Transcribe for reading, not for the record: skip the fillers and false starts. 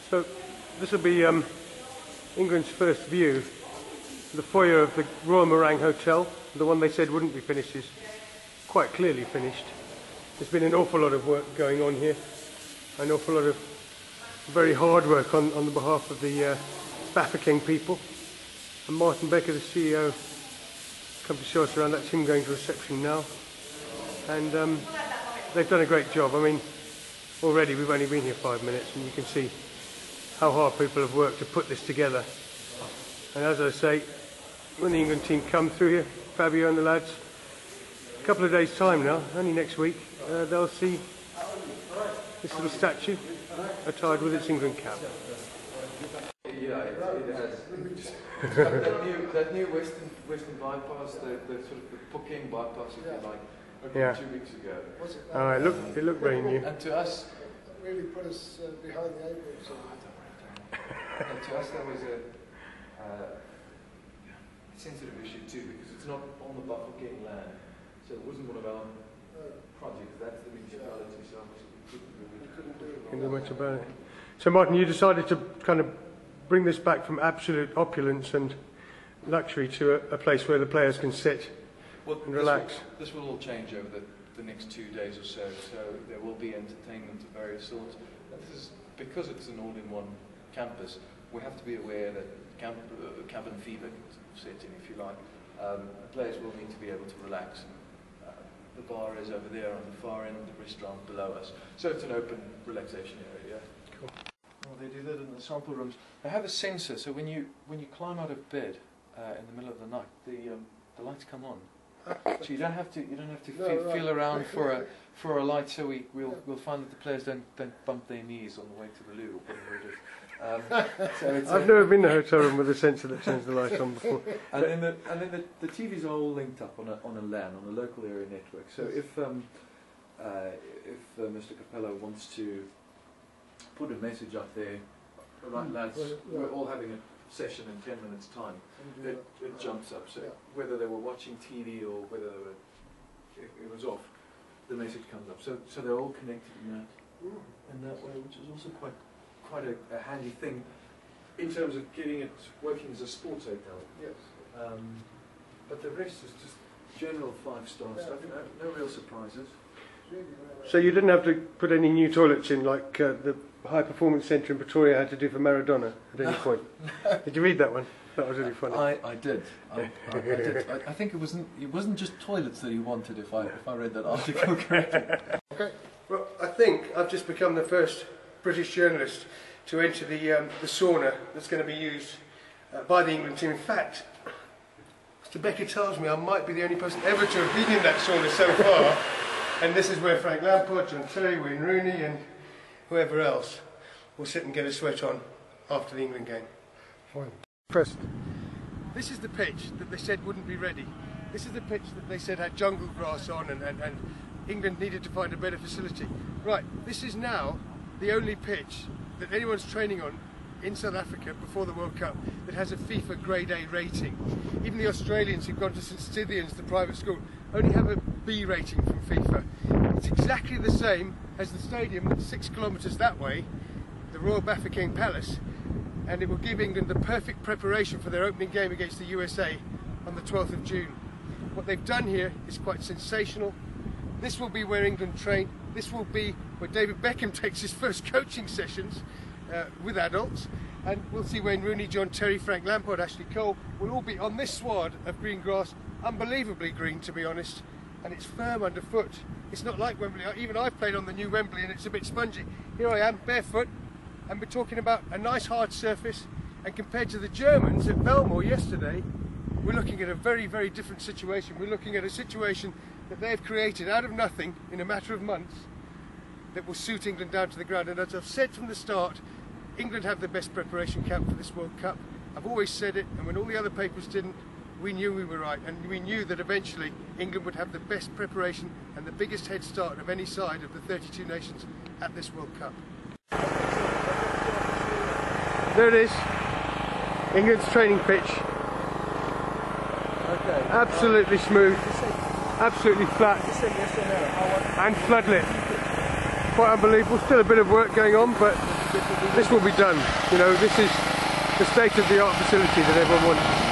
So this will be England's first view. The foyer of the Royal Marang Hotel, the one they said wouldn't be finished, is quite clearly finished. There's been an awful lot of work going on here, an awful lot of very hard work on the behalf of the Bafokeng people. And Martin Becker, the CEO, come to show us around. That's him going to reception now. And they've done a great job. I mean, already we've only been here 5 minutes and you can see how hard people have worked to put this together. And as I say, when the England team come through here, Fabio and the lads, a couple of days' time now, only next week, they'll see this little statue attired with its England cap. Yeah, it has. that new western bypass, the sort of the Bafokeng bypass, if you like, opened 2 weeks ago. Oh, it looked very new. And to us, really put us behind the eight ball. And to us, that was a sensitive issue too, because it's not on the Bafokeng land, so it wasn't one of our projects. That's the municipality, so we couldn't do much about it. So Martin, you decided to kind of bring this back from absolute opulence and luxury to a place where the players can sit and relax. This will all change over the next 2 days or so. So there will be entertainment of various sorts. And this is because it's an all-in-one campus. We have to be aware that cabin fever set in, if you like. Players will need to be able to relax. The bar is over there on the far end, the restaurant below us. So it's an open relaxation area. Cool. Well, they do that in the sample rooms. They have a sensor, so when you climb out of bed in the middle of the night, the lights come on. So you don't have to feel around for a light. So we'll find that the players don't bump their knees on the way to the loo or whatever it is. I've never been in a hotel room with a sensor that turns the lights on before. And then the TVs are all linked up on a LAN, on a local area network. So if Mr. Capello wants to put a message up there, right lads, we're all having a session in 10 minutes time, it jumps up. So whether they were watching TV or whether it was off, the message comes up. So they're all connected in that way, which is also quite a handy thing in terms of getting it working as a sports hotel. Yes. But the rest is just general 5-star stuff. No real surprises. So you didn't have to put any new toilets in like the high performance centre in Pretoria had to do for Maradona at any point? Did you read that one? That was really funny. I did. I did. I think it wasn't just toilets that he wanted, if I read that article correctly. Okay. Well, I think I've just become the first British journalist to enter the sauna that's going to be used by the England team. In fact, Mr. Becker tells me I might be the only person ever to have been in that sauna so far, and this is where Frank Lampard, John Terry, Wayne Rooney and whoever else will sit and get a sweat on after the England game. Fine. First, this is the pitch that they said wouldn't be ready. This is the pitch that they said had jungle grass on and England needed to find a better facility. Right, this is now the only pitch that anyone's training on in South Africa before the World Cup that has a FIFA Grade A rating. Even the Australians who've gone to St Stithians, the private school, only have a B rating from FIFA. It's exactly the same as the stadium that's 6 kilometres that way, the Royal Bafokeng Palace, and it will give England the perfect preparation for their opening game against the USA on the 12th of June. What they've done here is quite sensational. This will be where England train. This will be where David Beckham takes his first coaching sessions with adults, and we'll see Wayne Rooney, John Terry, Frank Lampard, Ashley Cole will all be on this sward of green grass, unbelievably green to be honest, and it's firm underfoot. It's not like Wembley. Even I've played on the new Wembley and it's a bit spongy. Here I am, barefoot, and we're talking about a nice hard surface, and compared to the Germans at Belmore yesterday, we're looking at a very, very different situation. We're looking at a situation that they've created out of nothing in a matter of months that will suit England down to the ground. And as I've said from the start, England have the best preparation camp for this World Cup. I've always said it, and when all the other papers didn't, we knew we were right, and we knew that eventually England would have the best preparation and the biggest head start of any side of the 32 nations at this World Cup. There it is, England's training pitch. Okay. Absolutely smooth. absolutely flat and floodlit. Quite unbelievable. Still a bit of work going on, but this will be done. You know, this is the state-of-the-art facility that everyone wants.